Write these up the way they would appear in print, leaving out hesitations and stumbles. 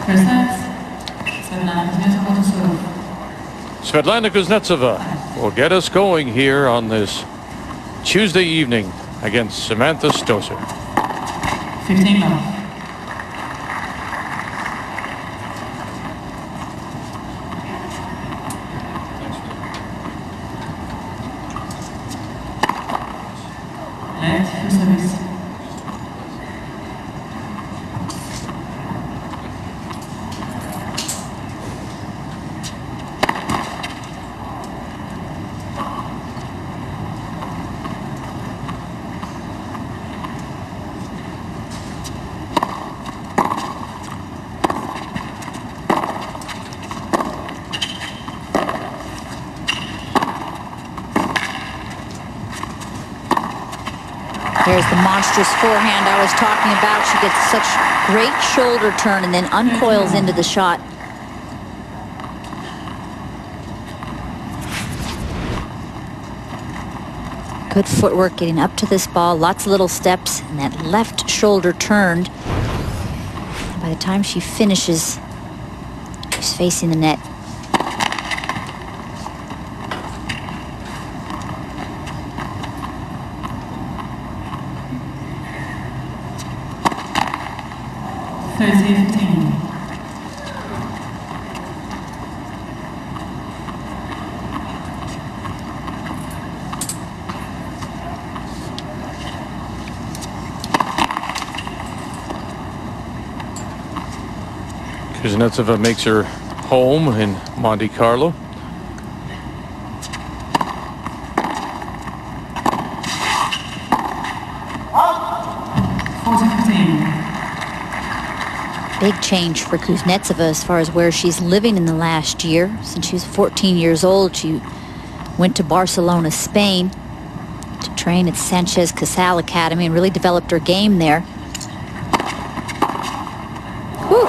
First set, Svetlana Kuznetsova will get us going here on this Tuesday evening against Samantha Stosur. 15 love. Let for service. There's the monstrous forehand I was talking about. She gets such great shoulder turn and then uncoils into the shot. Good footwork getting up to this ball. Lots of little steps and that left shoulder turned. And by the time she finishes, she's facing the net. Kuznetsova makes her home in Monte Carlo. Big change for Kuznetsova as far as where she's living in the last year. Since she was 14 years old, she went to Barcelona, Spain to train at Sanchez Casal Academy and really developed her game there. Whew.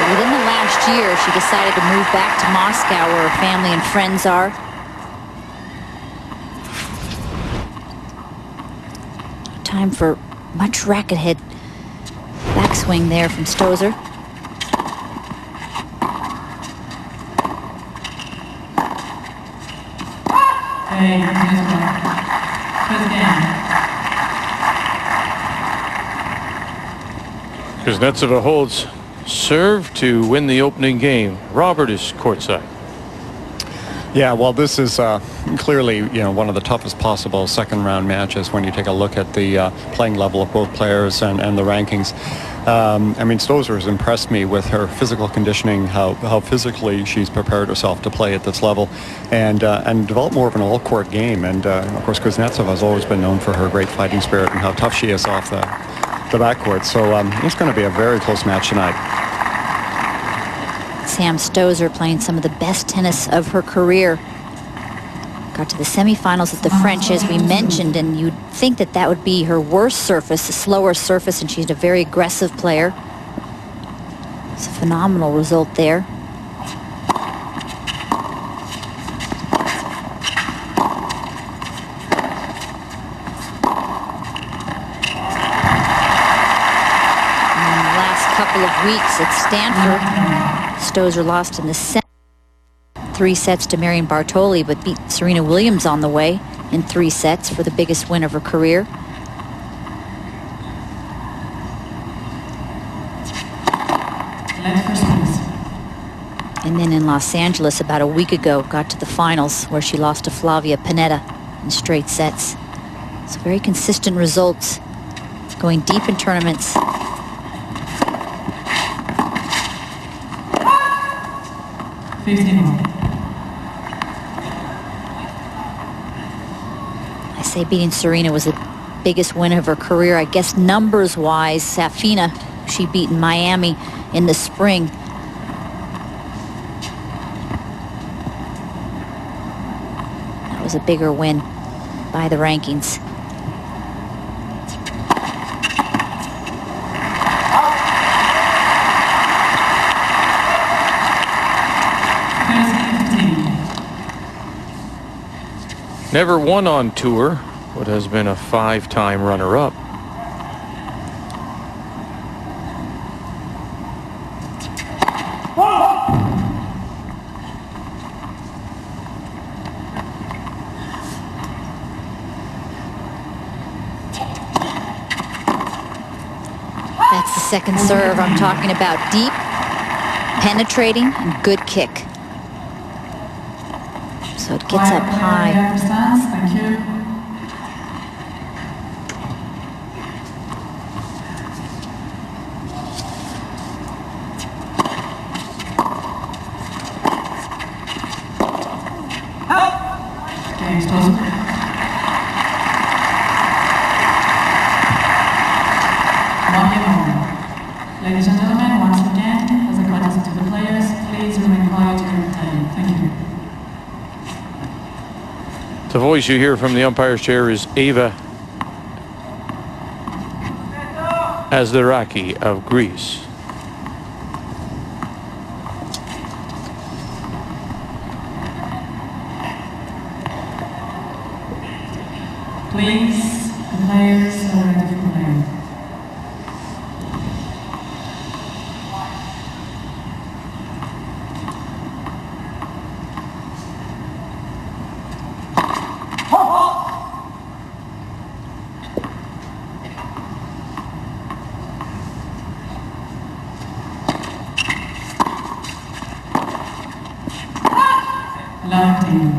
But within the last year, she decided to move back to Moscow where her family and friends are. Time for much racket head backswing there from Stosur. Kuznetsova holds serve to win the opening game. Robert is courtside. Yeah, well, this is clearly, one of the toughest possible second round matches when you take a look at the playing level of both players and the rankings. I mean, Stosur has impressed me with her physical conditioning, how physically she's prepared herself to play at this level and develop more of an all-court game. And, of course, Kuznetsova has always been known for her great fighting spirit and how tough she is off the backcourt. So it's going to be a very close match tonight. Sam Stosur playing some of the best tennis of her career. Got to the semifinals at the French, as we mentioned, and you'd think that that would be her worst surface, a slower surface, and she's a very aggressive player. It's a phenomenal result there. In the last couple of weeks at Stanford, Stosur lost in the set 3 sets to Marion Bartoli, but beat Serena Williams on the way in 3 sets for the biggest win of her career. And then in Los Angeles about a week ago, got to the finals where she lost to Flavia Pennetta in straight sets. So very consistent results, going deep in tournaments. I say beating Serena was the biggest win of her career. I guess numbers-wise, Safina, she beat in Miami in the spring. That was a bigger win by the rankings. Never won on tour, but has been a 5-time runner-up. That's the second serve I'm talking about. Deep, penetrating, and good kick. So it gets up high. Thank you. Okay, Stosur. Ladies and gentlemen, once again, as a courtesy to the players, please remain quiet during the time. Thank you. The voice you hear from the umpire's chair is Eva Azdaraki of Greece. Please, the players are ready for play. Lighting.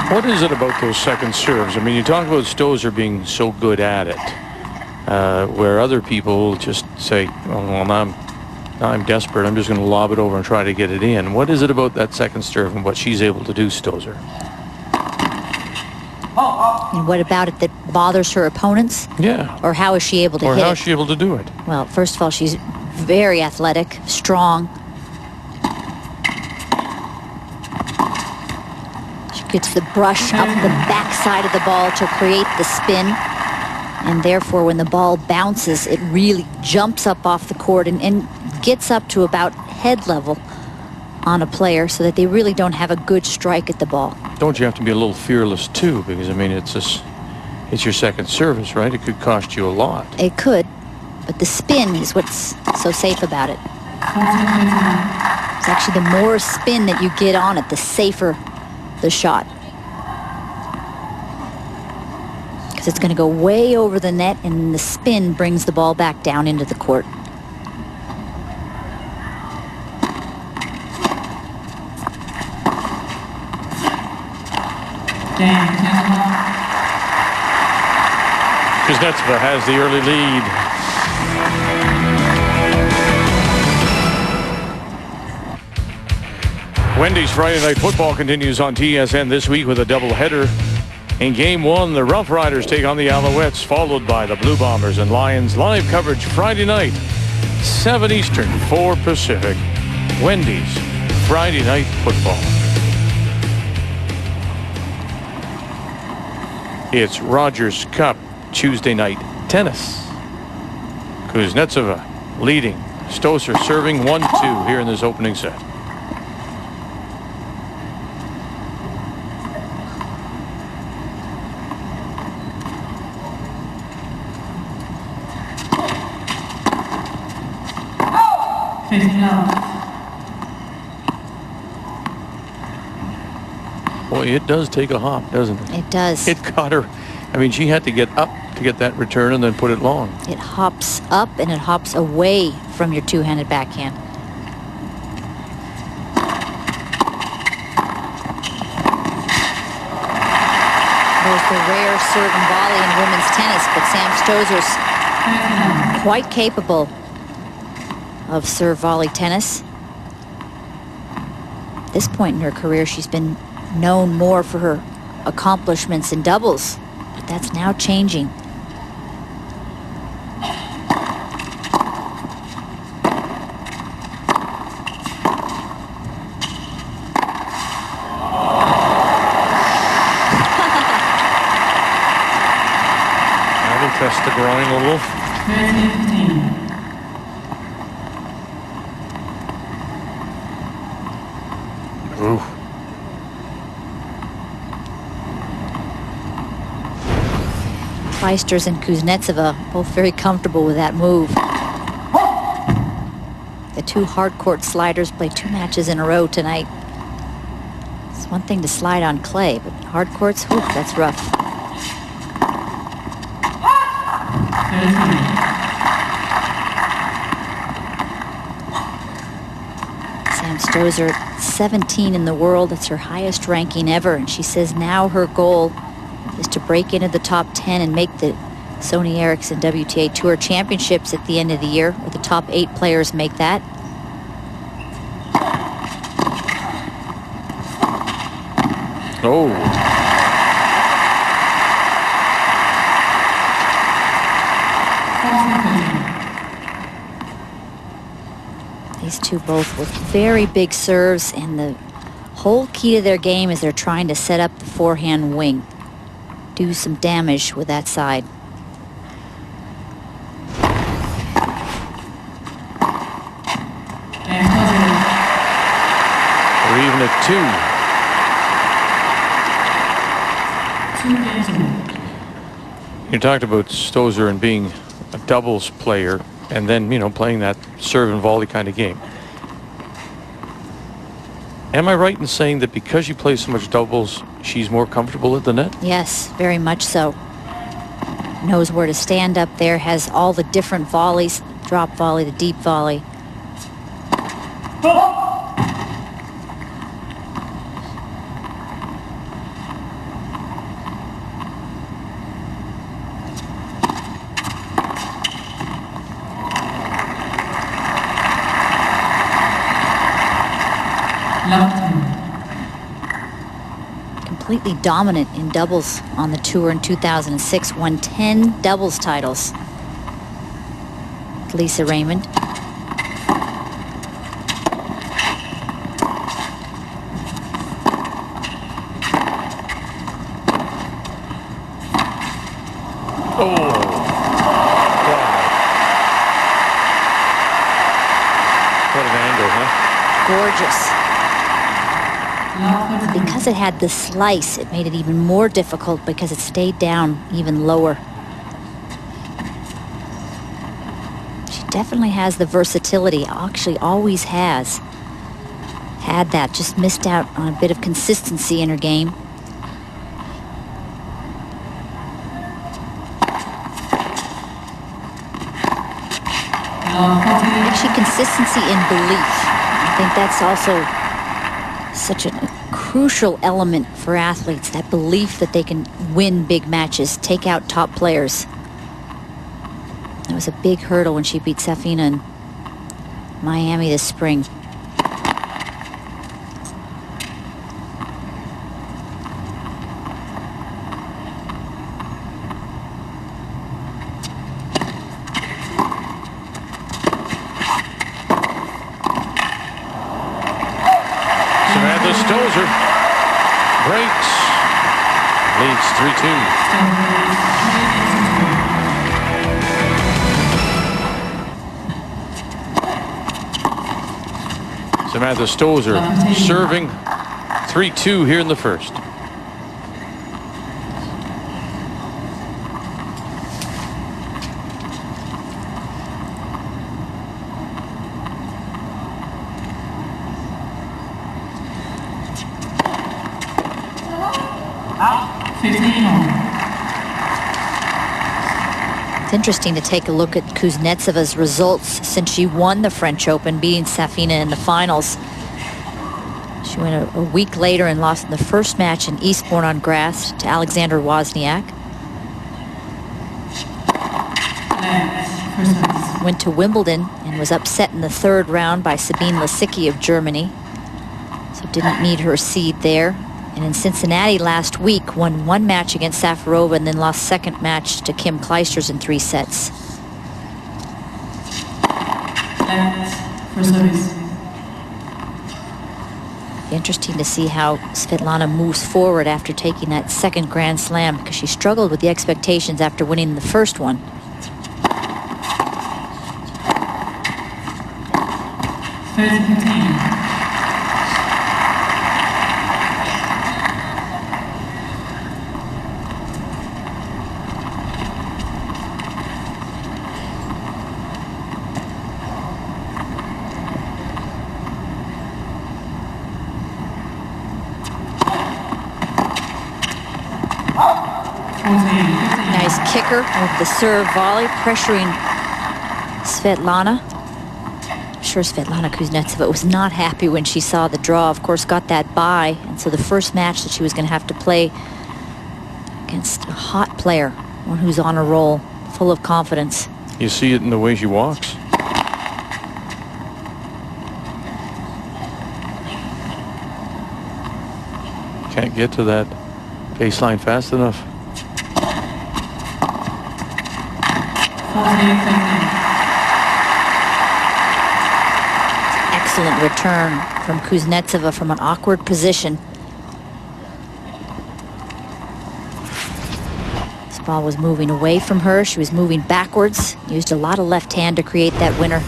What is it about those second serves? I mean, you talk about Stosur being so good at it, where other people just say, oh, well, now I'm desperate. I'm just going to lob it over and try to get it in. What is it about that second serve and what she's able to do, Stosur? And what about it that bothers her opponents? Yeah. Or how is she able to Or hit how it? is she able to do it? Well, first of all, she's very athletic, strong. She gets the brush up the backside of the ball to create the spin. And therefore, when the ball bounces, it really jumps up off the court and gets up to about head level on a player so that they really don't have a good strike at the ball. Don't you have to be a little fearless, too? Because, I mean, it's your second service, right? It could cost you a lot. It could, but the spin is what's so safe about it. It's actually the more spin that you get on it, the safer the shot. Because it's going to go way over the net, and the spin brings the ball back down into the court. Kuznetsova has the early lead. Wendy's Friday Night Football continues on TSN this week with a doubleheader. In Game 1, the Rough Riders take on the Alouettes, followed by the Blue Bombers and Lions. Live coverage Friday night, 7 Eastern, 4 Pacific. Wendy's Friday Night Football. It's Rogers Cup Tuesday night tennis. Kuznetsova leading. Stosur serving 1-2 here in this opening set. Boy, it does take a hop, doesn't it? It does. It caught her. I mean, she had to get up to get that return and then put it long. It hops up and it hops away from your two-handed backhand. There's the rare serve and volley in women's tennis, but Sam Stosur's quite capable of serve volley tennis. At this point in her career, she's been known more for her accomplishments in doubles, but that's now changing. There's Wolf. 13-15. Ooh. Kleisters and Kuznetsova both very comfortable with that move. The two hard court sliders play 2 matches in a row tonight. It's one thing to slide on clay, but hard courts, whew, that's rough. 13. Sam Stosur, 17 in the world. That's her highest ranking ever. And she says now her goal is to break into the top 10 and make the Sony Ericsson WTA Tour Championships at the end of the year, where the top 8 players make that. Oh. These two both with very big serves, and the whole key to their game is they're trying to set up the forehand wing. Do some damage with that side. We're even at 2. You talked about Stosur and being a doubles player, and then, you know, playing that serve and volley kind of game. Am I right in saying that because you play so much doubles, she's more comfortable at the net? Yes, very much so. Knows where to stand up there, has all the different volleys, drop volley, the deep volley. Completely dominant in doubles on the tour in 2006, won 10 doubles titles. Lisa Raymond. What an angle, huh? Gorgeous. Because it had the slice, it made it even more difficult because it stayed down even lower. She definitely has the versatility, actually always has. Had that, just missed out on a bit of consistency in her game. Actually, consistency in belief. I think that's also such a crucial element for athletes, that belief that they can win big matches, take out top players. That was a big hurdle when she beat Safina in Miami this spring. Stosur breaks, leads 3-2. Samantha Stosur serving 3-2 here in the first. It's interesting to take a look at Kuznetsova's results since she won the French Open, beating Safina in the finals. She went a week later and lost in the first match in Eastbourne on grass to Alexander Wozniak. Went to Wimbledon and was upset in the 3rd round by Sabine Lisicki of Germany, so didn't need her seed there. And in Cincinnati last week, won 1 match against Safarova and then lost 2nd match to Kim Kleisters in 3 sets. Interesting to see how Svetlana moves forward after taking that 2nd Grand Slam, because she struggled with the expectations after winning the first one. 30-15. 14-15. Nice kicker with the serve volley, pressuring Svetlana. I'm sure Svetlana Kuznetsova was not happy when she saw the draw. Of course, got that bye, and so the first match that she was going to have to play against a hot player, one who's on a roll, full of confidence. You see it in the way she walks. Can't get to that baseline fast enough. 14-15. Excellent return from Kuznetsova from an awkward position. This ball was moving away from her. She was moving backwards. Used a lot of left hand to create that winner.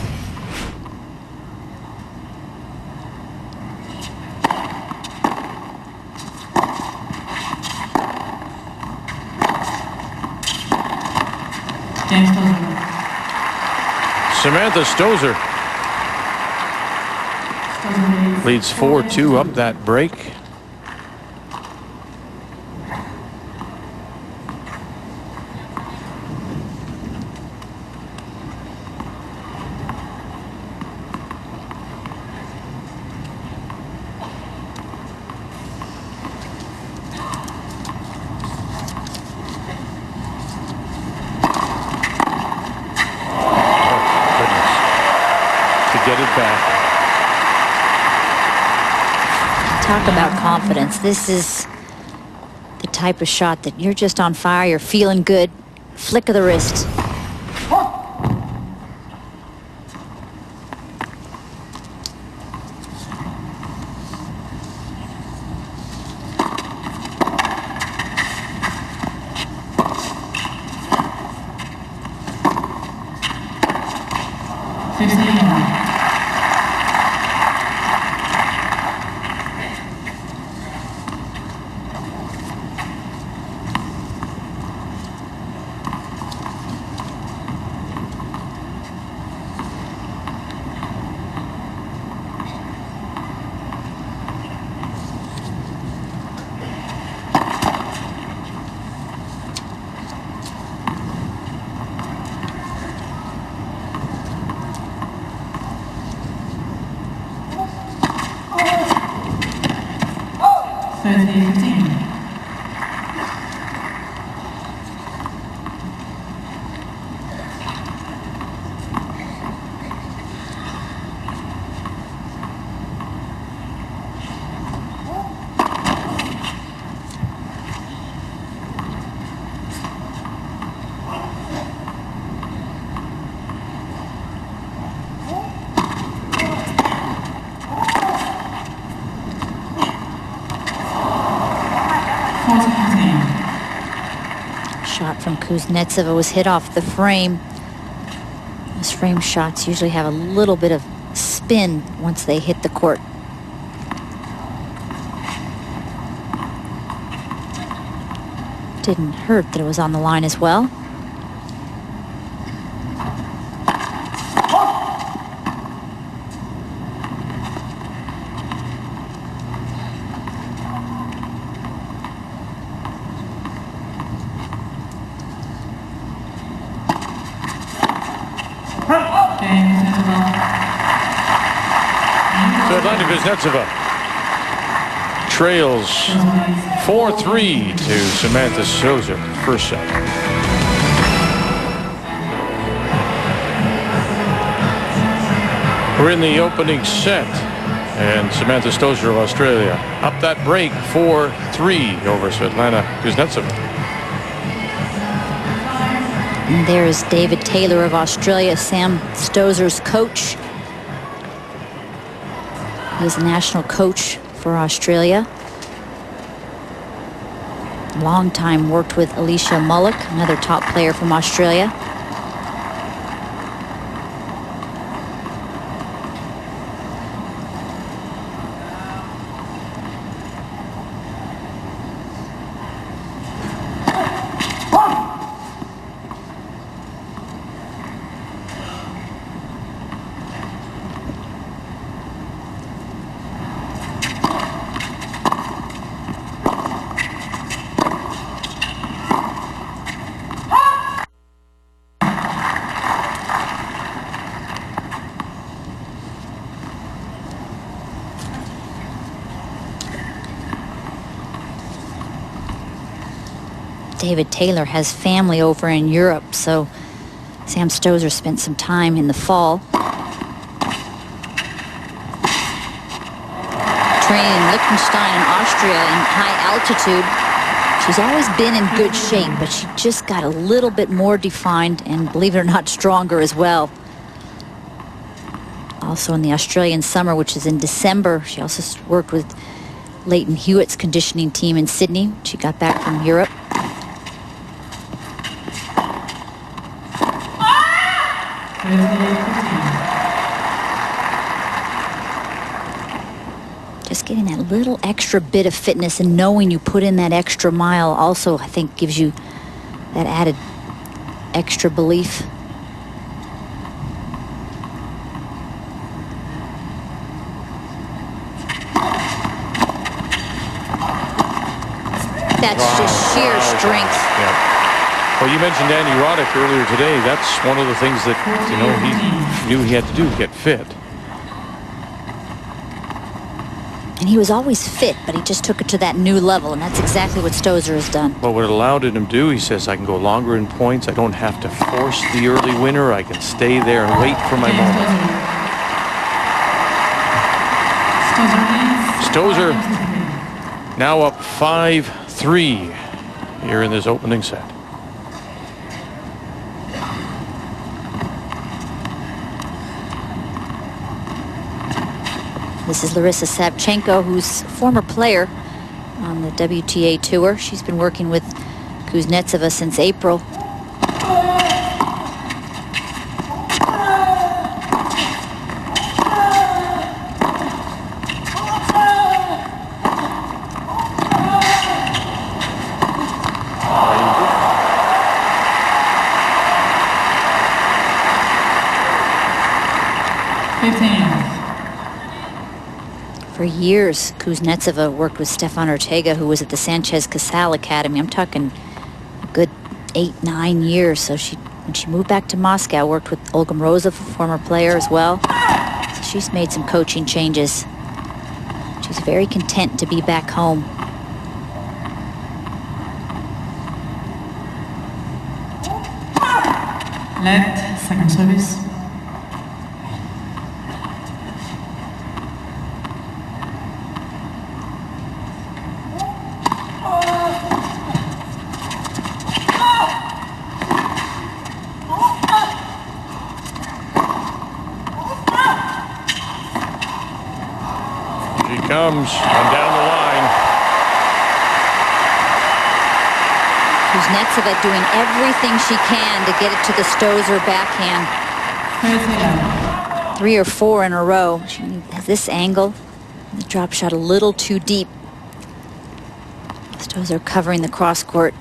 Samantha Stosur leads 4-2 up that break. Get it back. Talk about confidence. This is the type of shot that you're just on fire, you're feeling good. Flick of the wrist. Shot from Kuznetsova was hit off the frame. Those frame shots usually have a little bit of spin once they hit the court. Didn't hurt that it was on the line as well. Svetlana Kuznetsova trails 4-3 to Samantha Stosur, first set. We're in the opening set, and Samantha Stosur of Australia up that break 4-3 over Svetlana Kuznetsova. And there's David Taylor of Australia, Sam Stosur's coach. He was the national coach for Australia. Long time worked with Alicia Mullock, another top player from Australia. David Taylor has family over in Europe, so Sam Stosur spent some time in the fall training in Liechtenstein and Austria in high altitude. She's always been in good shape, but she just got a little bit more defined and, believe it or not, stronger as well. Also in the Australian summer, which is in December, she also worked with Leighton Hewitt's conditioning team in Sydney. She got back from Europe. Just getting that little extra bit of fitness and knowing you put in that extra mile also, I think, gives you that added extra belief. That's just sheer strength. Yeah. Well, you mentioned Andy Roddick earlier today. That's one of the things that, you know, he knew he had to do, get fit. And he was always fit, but he just took it to that new level, and that's exactly what Stosur has done. Well, what it allowed him to do, he says, I can go longer in points. I don't have to force the early winner. I can stay there and wait for my moment. Stosur now up 5-3 here in this opening set. This is Larissa Savchenko, who's a former player on the WTA Tour. She's been working with Kuznetsova since April. For years, Kuznetsova worked with Stefan Ortega, who was at the Sanchez Casal Academy. I'm talking a good 8-9 years. So when she moved back to Moscow, worked with Olga Morozov, a former player as well. So she's made some coaching changes. She's very content to be back home. Let second service. Comes and down the line. Kuznetsova doing everything she can to get it to the Stosur backhand. 3 or 4 in a row. She has this angle. The drop shot a little too deep. Stosur covering the cross court.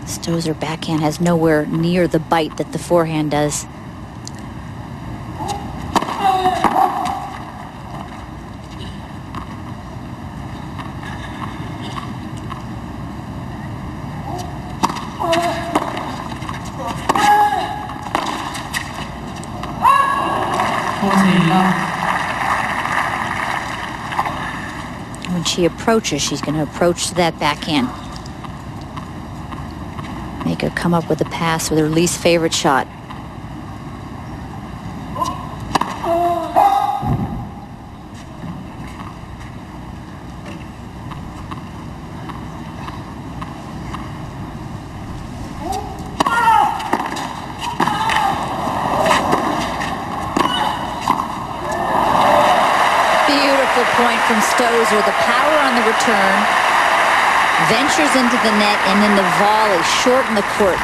Stosur backhand has nowhere near the bite that the forehand does. When she approaches, she's going to approach to that backhand. Make her come up with a pass with her least favorite shot. Beautiful point from Stosur. The power on the return. Ventures into the net, and then the volley short in the court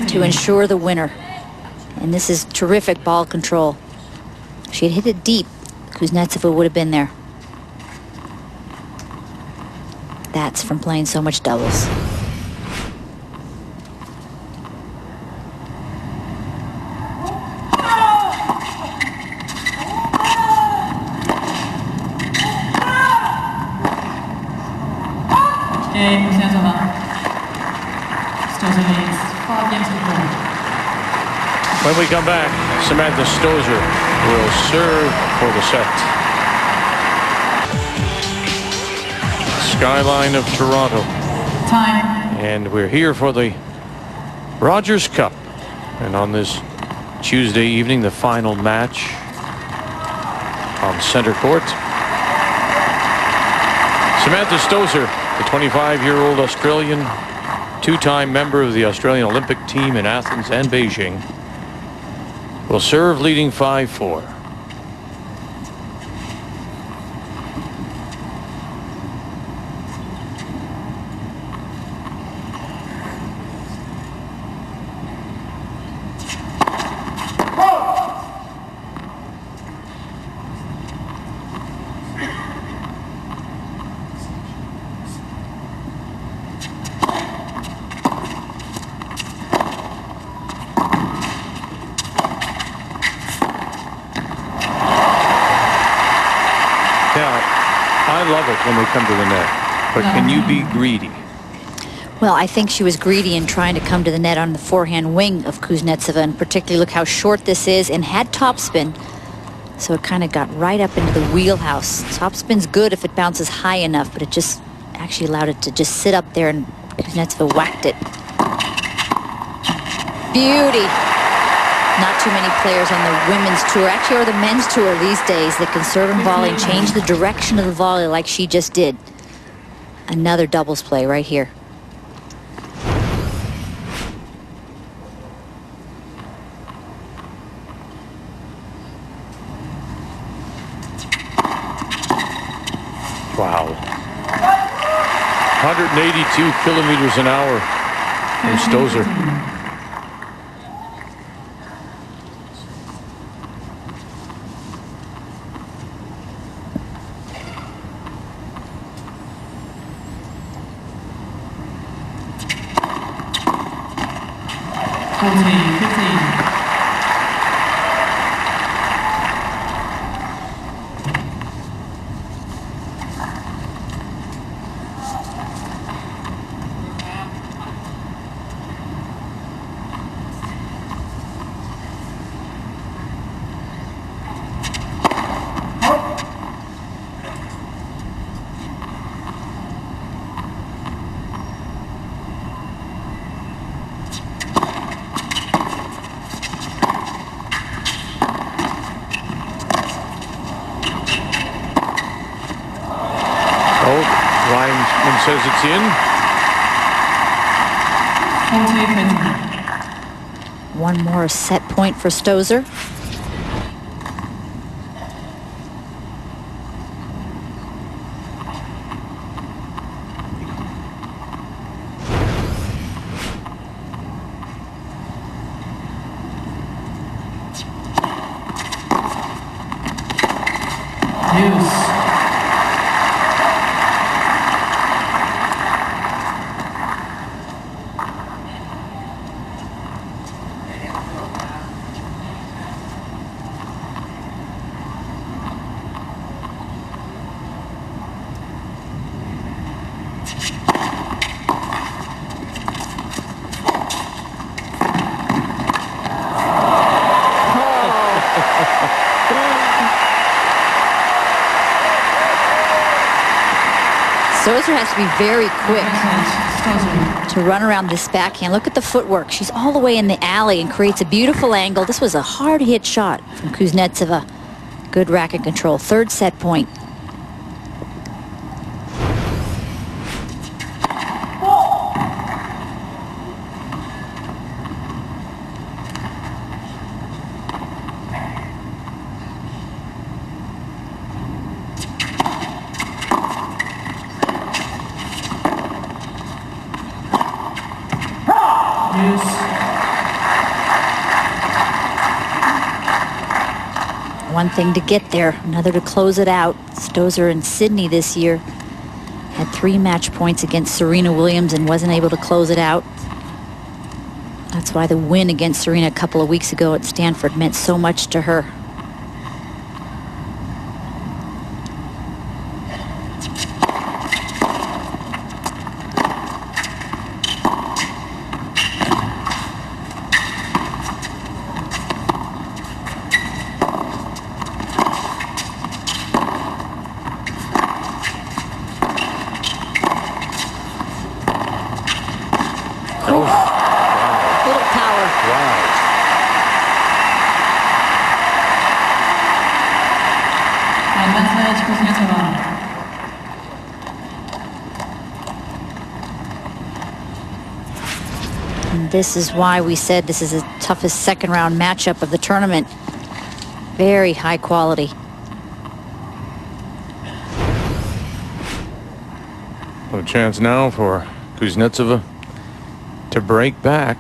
to ensure the winner. And this is terrific ball control. If she had hit it deep, Kuznetsova would have been there. That's from playing so much doubles. When we come back, Samantha Stosur will serve for the set. Skyline of Toronto. Time. And we're here for the Rogers Cup. And on this Tuesday evening, the final match on center court. Samantha Stosur, the 25-year-old Australian, two-time member of the Australian Olympic team in Athens and Beijing, will serve leading 5-4. I love it when they come to the net, but can you be greedy? Well, I think she was greedy in trying to come to the net on the forehand wing of Kuznetsova, and particularly look how short this is, and had topspin. So it kind of got right up into the wheelhouse. Topspin's good if it bounces high enough, but it just actually allowed it to just sit up there, and Kuznetsova whacked it. Beauty. Not too many players on the women's tour, actually, or the men's tour these days, that can serve and volley and change the direction of the volley like she just did. Another doubles play right here. Wow. 182 kilometers an hour from Stosur. Linesman says it's in. 40-20. One more set point for Stosur. Use. Stosur has to be very quick to run around this backhand. Look at the footwork. She's all the way in the alley and creates a beautiful angle. This was a hard hit shot from Kuznetsova. Good racket control. Third set point. One thing to get there, another to close it out. Stosur in Sydney this year had 3 match points against Serena Williams and wasn't able to close it out. That's why the win against Serena a couple of weeks ago at Stanford meant so much to her. And this is why we said this is the toughest second-round matchup of the tournament. Very high quality. A chance now for Kuznetsova to break back.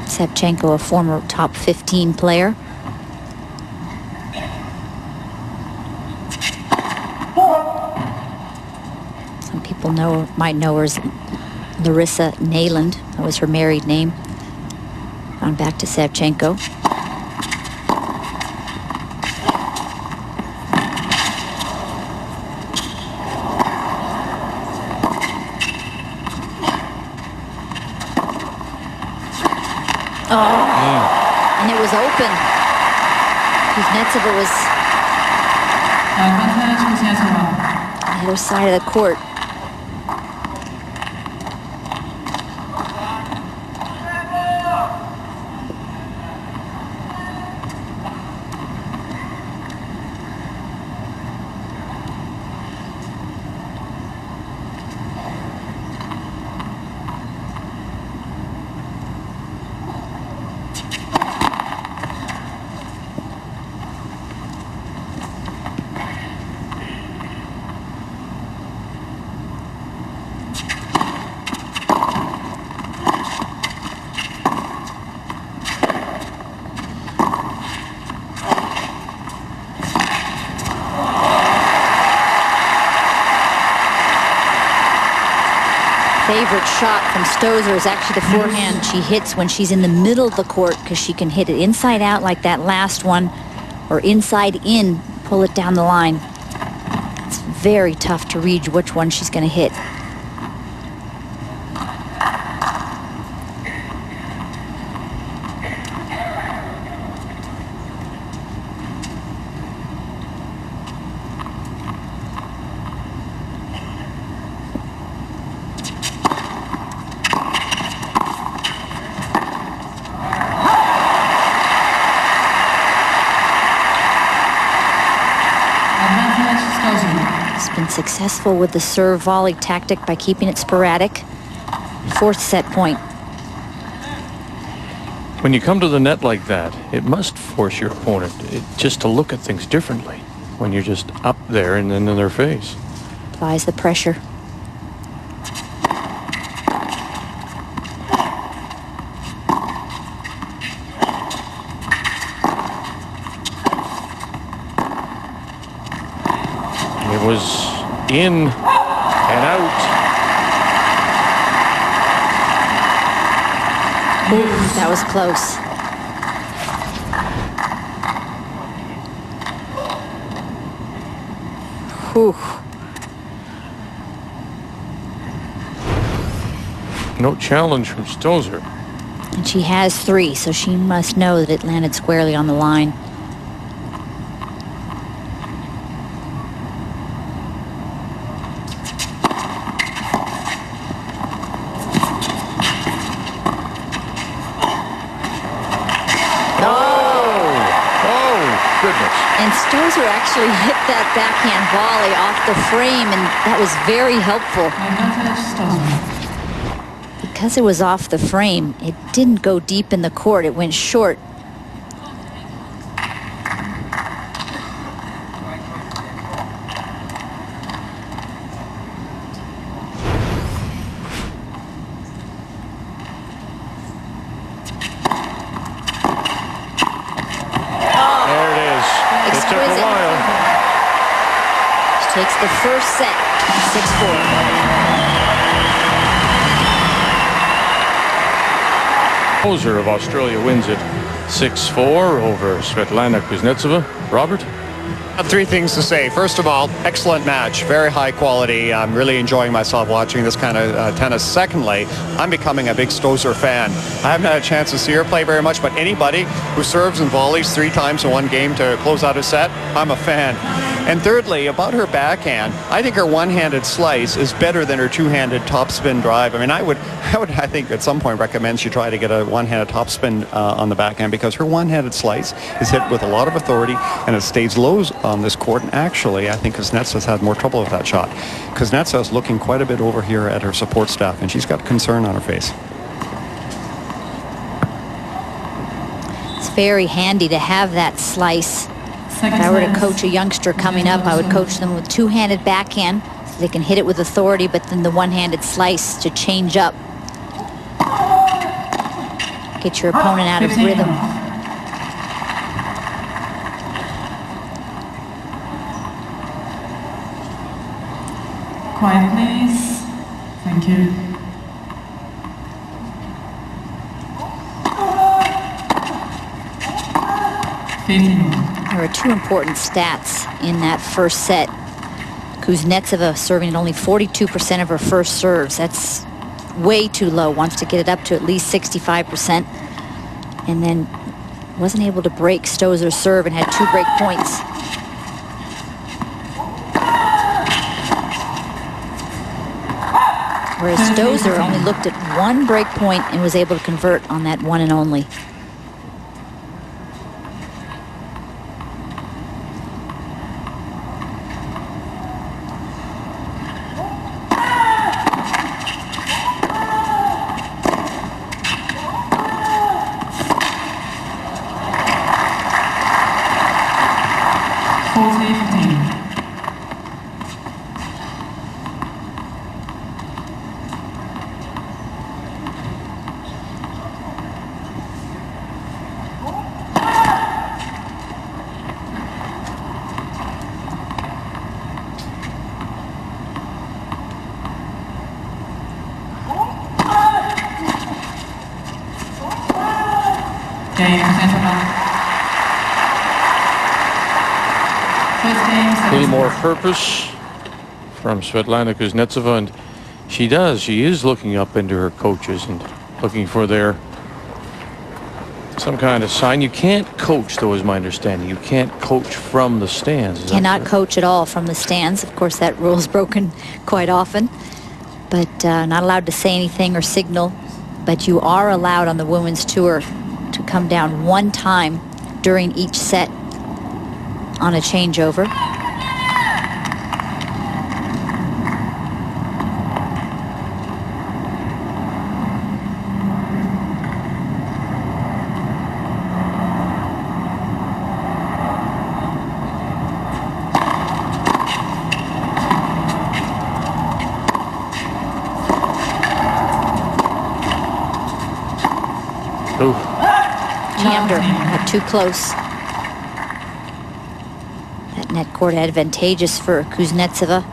Sevchenko, a former top 15 player. Some people might know her as Larissa Nayland. That was her married name. On back to Sevchenko. And it was open. Kuznetsova was Advantage Kuznetsova. on the other side of the court. Favorite shot from Stosur is actually the forehand she hits when she's in the middle of the court, because she can hit it inside out like that last one, or inside in, pull it down the line. It's very tough to read which one she's going to hit. Been successful with the serve volley tactic by keeping it sporadic. Fourth set point. When you come to the net like that, it must force your opponent just to look at things differently when you're just up there and then in their face. Applies the pressure. It was in and out. Ooh, that was close. Whew. No challenge from Stosur. And she has 3, so she must know that it landed squarely on the line. And Stosur actually hit that backhand volley off the frame, and that was very helpful. Because it was off the frame, it didn't go deep in the court. It went short. Takes the first set, 6-4. Stosur of Australia wins it 6-4 over Svetlana Kuznetsova. Robert? I have three things to say. First of all, excellent match, very high quality. I'm really enjoying myself watching this kind of tennis. Secondly, I'm becoming a big Stosur fan. I haven't had a chance to see her play very much, but anybody who serves and volleys 3 times in one game to close out a set, I'm a fan. And thirdly, about her backhand, I think her one-handed slice is better than her two-handed topspin drive. I mean, I would, I think, at some point recommend she try to get a one-handed topspin on the backhand, because her one-handed slice is hit with a lot of authority and it stays low on this court. And actually, I think Kuznetsova's had more trouble with that shot. Kuznetsova's looking quite a bit over here at her support staff, and she's got concern on her face. It's very handy to have that slice. If I were to coach a youngster coming up, I would coach them with two-handed backhand so they can hit it with authority, but then the one-handed slice to change up. Get your opponent out of rhythm. Quiet, please. Thank you. There are 2 important stats in that first set. Kuznetsova serving at only 42% of her first serves. That's way too low. Wants to get it up to at least 65%. And then wasn't able to break Stosur's serve and had 2 break points. Whereas Stosur only looked at 1 break point and was able to convert on that one and only. A little more purpose from Svetlana Kuznetsova, and she is looking up into her coaches and looking for some kind of sign. You can't coach, though, is my understanding. You can't coach from the stands. Cannot coach at all from the stands. Of course, that rule is broken quite often, but not allowed to say anything or signal. But you are allowed on the women's tour to come down 1 time during each set on a changeover. Jammed her, got too close. That net court advantageous for Kuznetsova.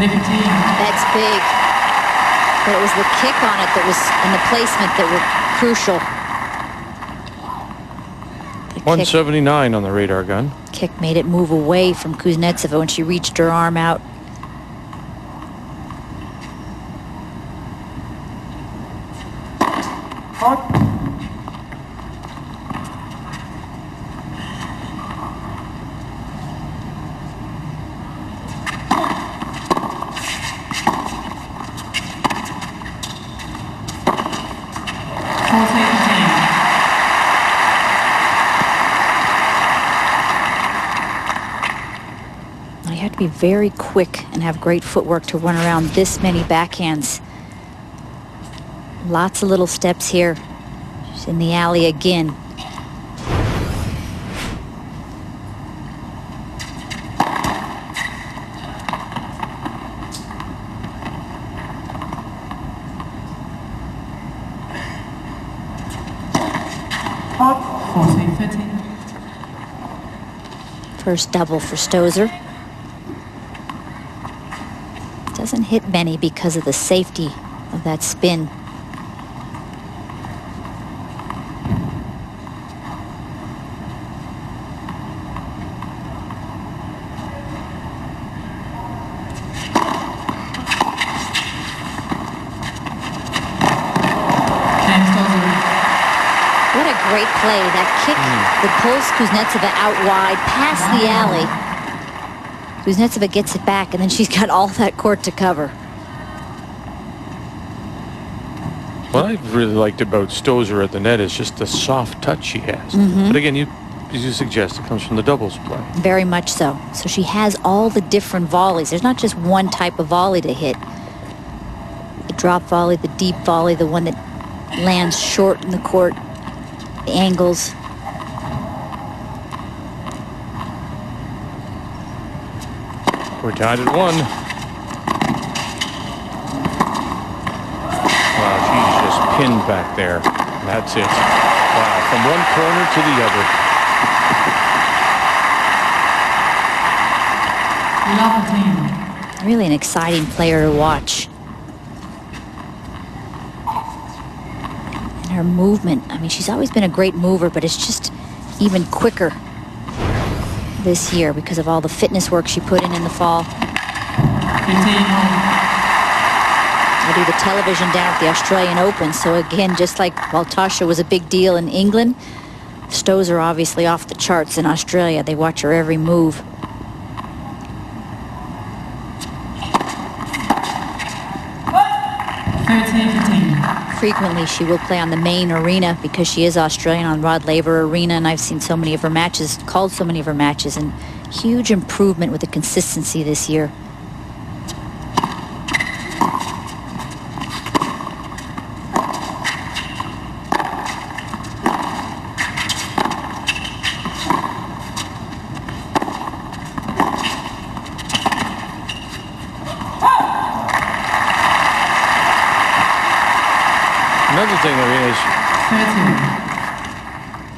That's big. But it was the kick on it that was, and the placement that were crucial. 179 on the radar gun. Kick made it move away from Kuznetsova when she reached her arm out. Be very quick and have great footwork to run around this many backhands. Lots of little steps here. She's in the alley again. 14-15. First double for Stosur. Doesn't hit many because of the safety of that spin. What a great play. That kick that pulls Kuznetsova out wide past the alley. Kuznetsova gets it back, and then she's got all that court to cover. What I've really liked about Stosur at the net is just the soft touch she has. But again, as you suggest, it comes from the doubles play. Very much so. So she has all the different volleys. There's not just one type of volley to hit. The drop volley, the deep volley, the one that lands short in the court, the angles. We're tied at 1. Wow, she's just pinned back there. That's it. Wow, from one corner to the other. Love team. Really an exciting player to watch. And her movement, I mean, she's always been a great mover, but it's just even quicker this year because of all the fitness work she put in the fall. 15. I do the television down at the Australian Open, so again, just like while Tasha was a big deal in England, Stosur obviously off the charts in Australia. They watch her every move. Frequently she will play on the main arena because she is Australian, on Rod Laver Arena, and I've seen so many of her matches, called so many of her matches, and huge improvement with the consistency this year. Another thing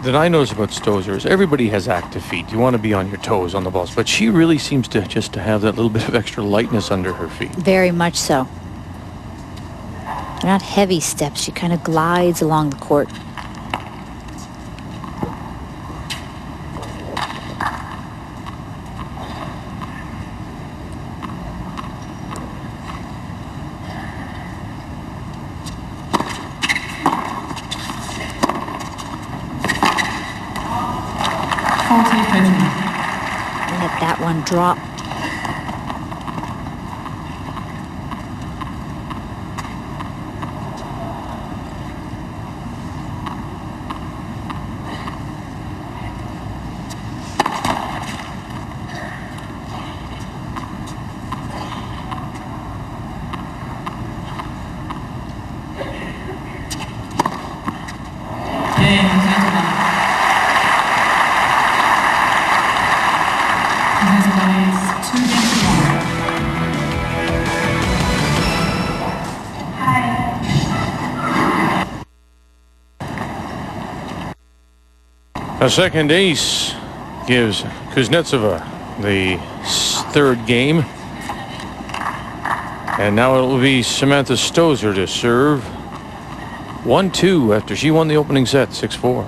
that I notice about Stosur is everybody has active feet. You want to be on your toes on the balls, but she really seems to just to have that little bit of extra lightness under her feet. Very much so. They're not heavy steps. She kind of glides along the court. Let that one drop. A second ace gives Kuznetsova the third game. And now it will be Samantha Stosur to serve. 1-2 after she won the opening set, 6-4.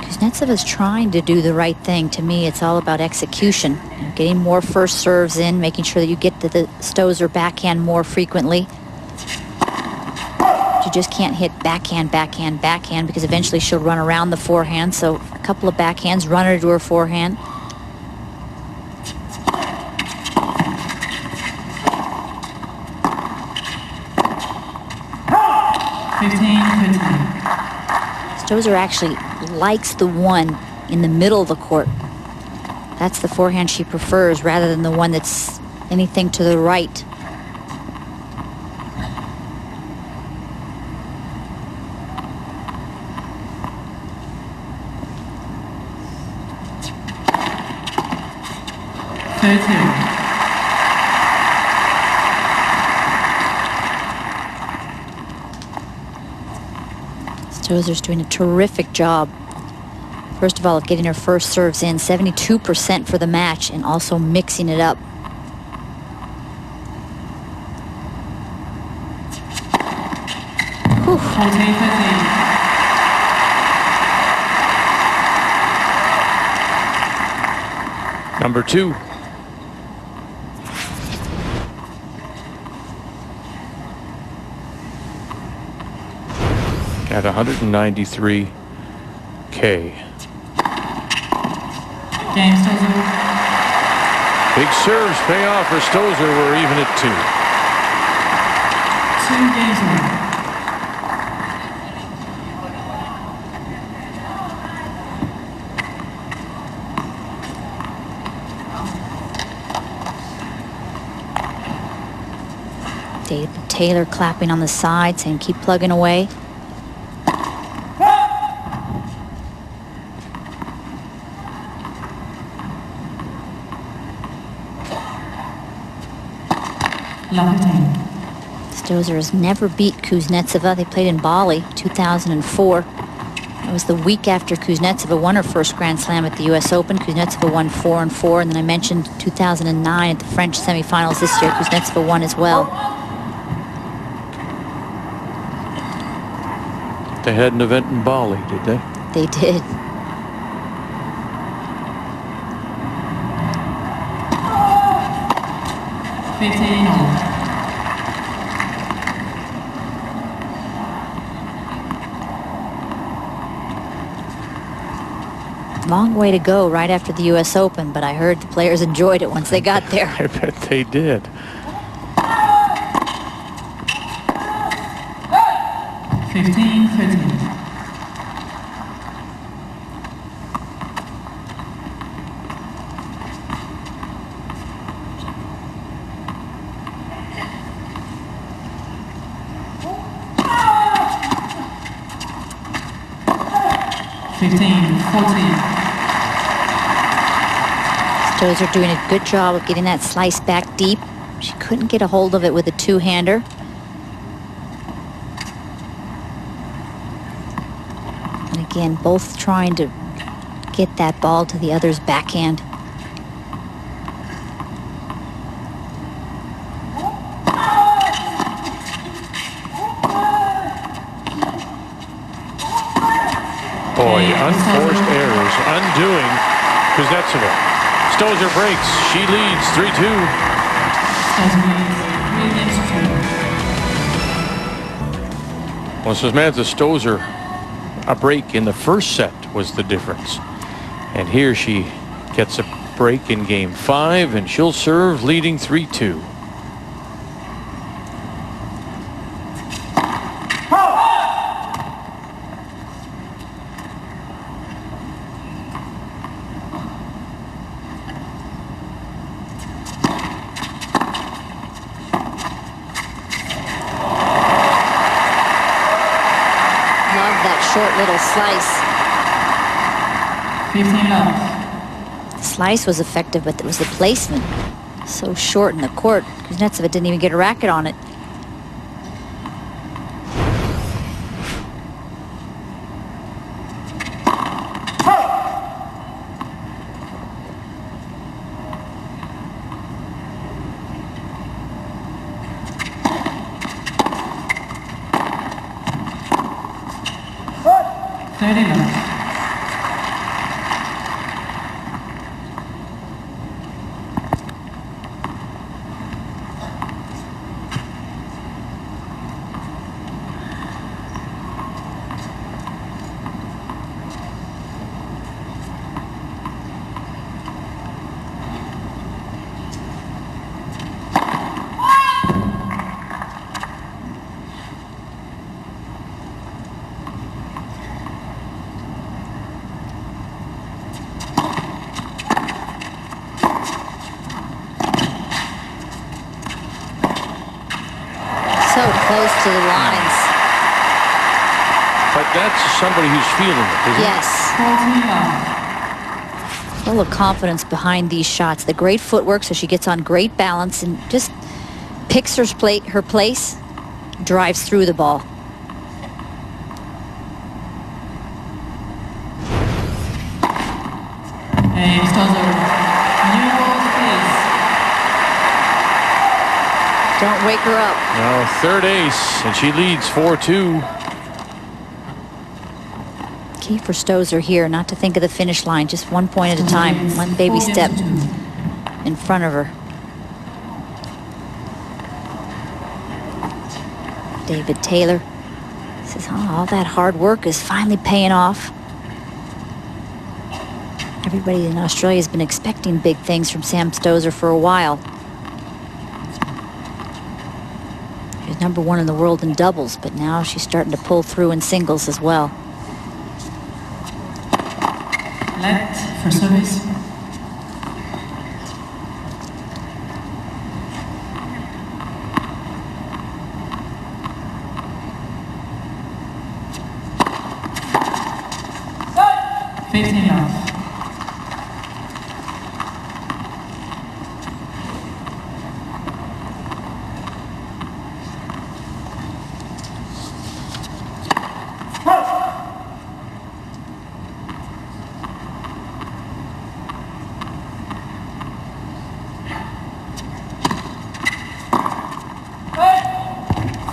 Kuznetsova's trying to do the right thing. To me, it's all about execution. Getting more first serves in, making sure that you get to the Stosur backhand more frequently. You just can't hit backhand, backhand, backhand, because eventually she'll run around the forehand. So a couple of backhands, run her to her forehand. Stosur actually likes the one in the middle of the court. That's the forehand she prefers rather than the one that's anything to the right. Stosur's doing a terrific job. First of all, of getting her first serves in, 72% for the match, and also mixing it up. Whew. Number 2. At 193K. Game Stosur. Big serves pay off for Stosur. We're even at 2 games left. David Taylor clapping on the side, saying keep plugging away. Stosur has never beat Kuznetsova. They played in Bali, 2004. It was the week after Kuznetsova won her first Grand Slam at the U.S. Open. Kuznetsova won 4-4, and then I mentioned 2009 at the French semifinals this year. Kuznetsova won as well. They had an event in Bali, did they? They did. Long way to go right after the U.S. Open, but I heard the players enjoyed it once they got there. I bet they did. 15-13. Stosur doing a good job of getting that slice back deep. She couldn't get a hold of it with a two-hander. And again, both trying to get that ball to the other's backhand. Boy, unforced errors, undoing Kuznetsova. Stosur breaks. She leads 3-2. Well, Samantha Stosur, a break in the first set was the difference. And here she gets a break in game 5, and she'll serve leading 3-2. Short little slice. 15 love. The slice was effective, but it was the placement. So short in the court. Kuznetsova didn't even get a racket on it. to the lines. But that's somebody who's feeling it, isn't it? Yes. 14 love. Full of confidence behind these shots. The great footwork, so she gets on great balance and just picks her place, drives through the ball. Hey, Stosur. New world pace. Don't wake her up. Now, third ace, and she leads 4-2. Key for Stosur here, not to think of the finish line, just 1 point at a time, one baby step in front of her. David Taylor says, oh, all that hard work is finally paying off. Everybody in Australia has been expecting big things from Sam Stosur for a while. She's #1 in the world in doubles, but now she's starting to pull through in singles as well. Let for service.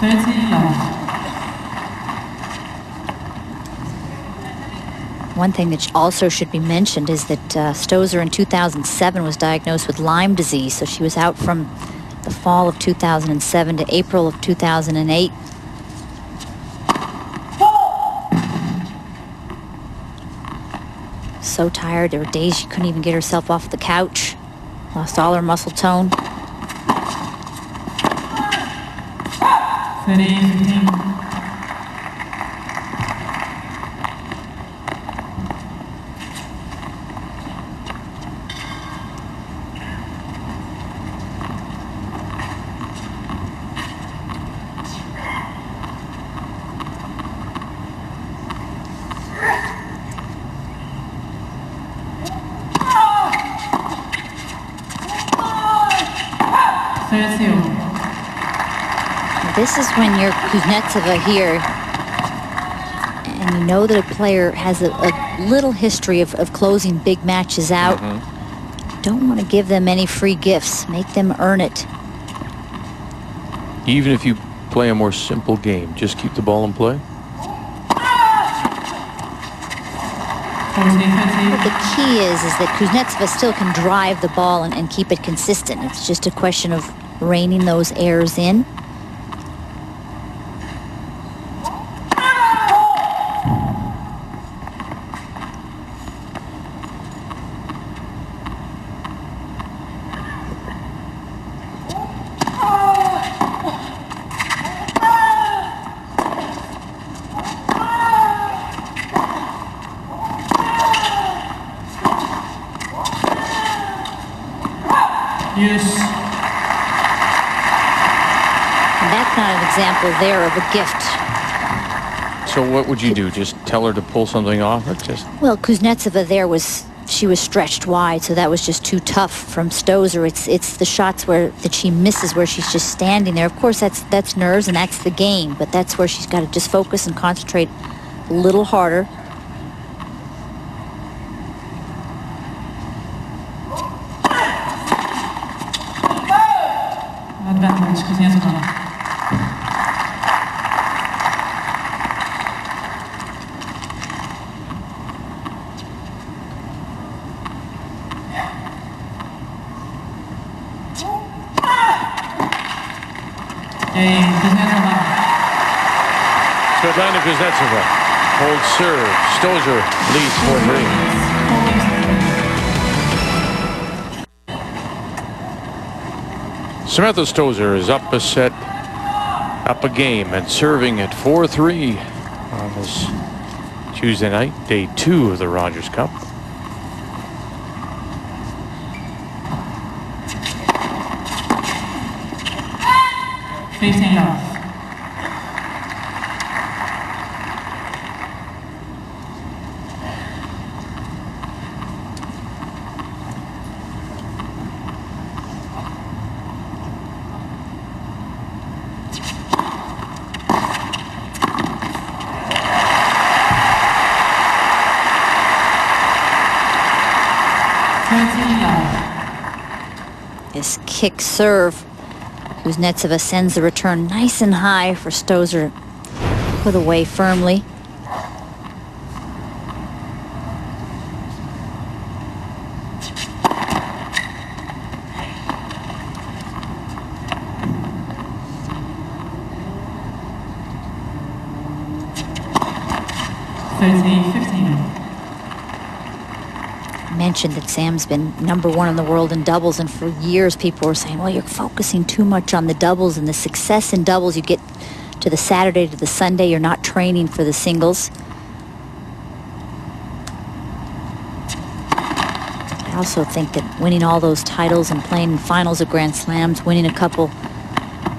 Fifteen love. One thing that also should be mentioned is that Stosur in 2007 was diagnosed with Lyme disease, so she was out from the fall of 2007 to April of 2008. So tired, there were days she couldn't even get herself off the couch, lost all her muscle tone. 15. This is when you're Kuznetsova here, and you know that a player has a little history of closing big matches out. Don't want to give them any free gifts. Make them earn it. Even if you play a more simple game, just keep the ball in play. But the key is that Kuznetsova still can drive the ball and keep it consistent. It's just a question of reining those errors in. Yes. And that's not an example there of a gift. So what would you do? Just tell her to pull something off? Or just... Well, Kuznetsova there she was stretched wide, so that was just too tough from Stosur. It's the shots that she misses where she's just standing there. Of course, that's nerves and that's the game, but that's where she's got to just focus and concentrate a little harder. Advantage, Kuznetsova. Svetlana Kuznetsova holds serve. Stosur leads 4-3. Samantha Stosur is up a set, up a game, and serving at 4-3 on this Tuesday night, day 2 of the Rogers Cup. 30 love. This kick serve. Kuznetsova sends the return nice and high for Stosur. Put away firmly. Mentioned that Sam's been #1 in the world in doubles, and for years people were saying, well, you're focusing too much on the doubles and the success in doubles. You get to the Saturday to the Sunday, you're not training for the singles. I also think that winning all those titles and playing in finals of Grand Slams, winning a couple,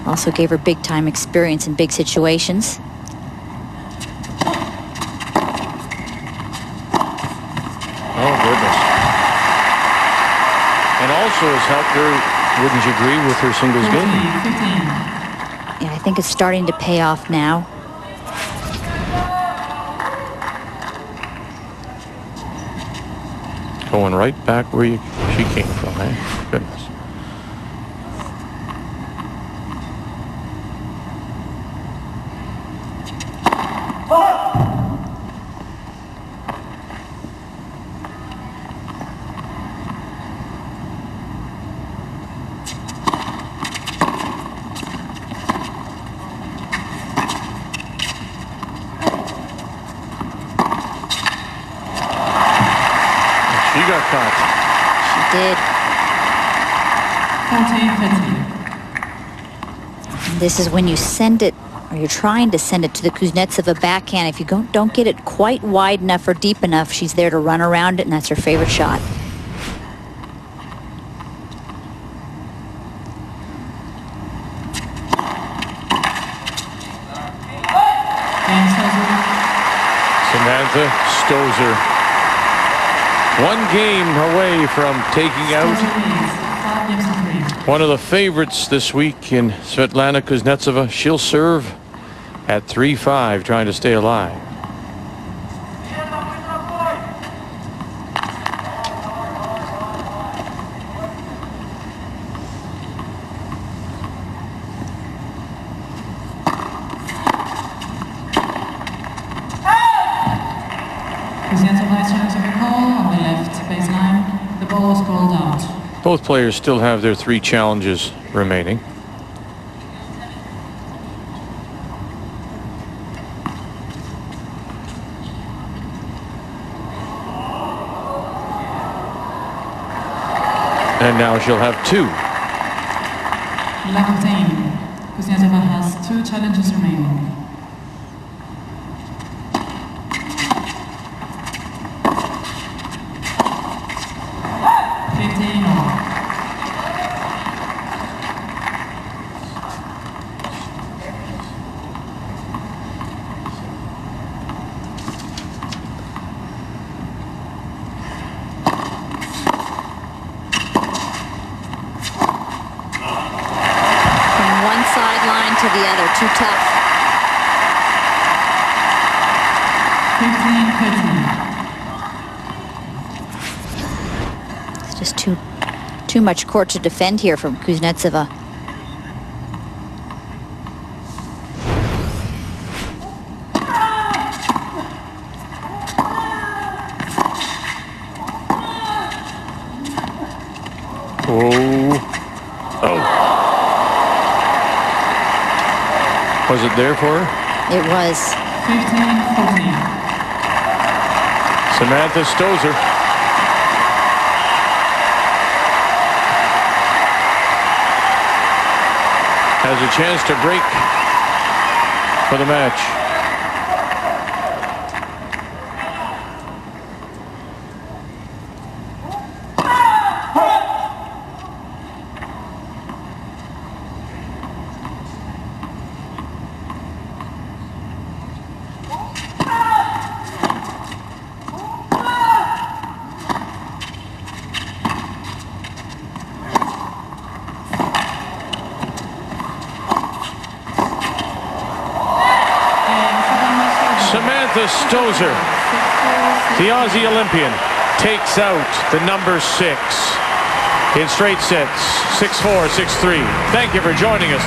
also gave her big time experience in big situations. Oh, goodness. And also has helped her, wouldn't you agree, with her singles game? Yeah, I think it's starting to pay off now. Going right back where she came from, eh? Goodness. She got caught. She did. 14-15. This is when you send it, or you're trying to send it to the Kuznetsova backhand. If you don't get it quite wide enough or deep enough, she's there to run around it, and that's her favorite shot. Samantha Stosur. One game away from taking out one of the favorites this week in Svetlana Kuznetsova. She'll serve at 3-5, trying to stay alive. Kuznetsova is trying to take a call on the left baseline. The ball was called out. Both players still have their 3 challenges remaining. And now she'll have 2. Lack of time. Kuznetsova has 2 challenges remaining. Sideline to the other, too tough. 15-15. It's just too much court to defend here from Kuznetsova. Was it there for her? It was. 15-14. Samantha Stosur. Has a chance to break for the match. Samantha Stosur, the Aussie Olympian, takes out the number 6 in straight sets, 6-4, 6-3. Thank you for joining us.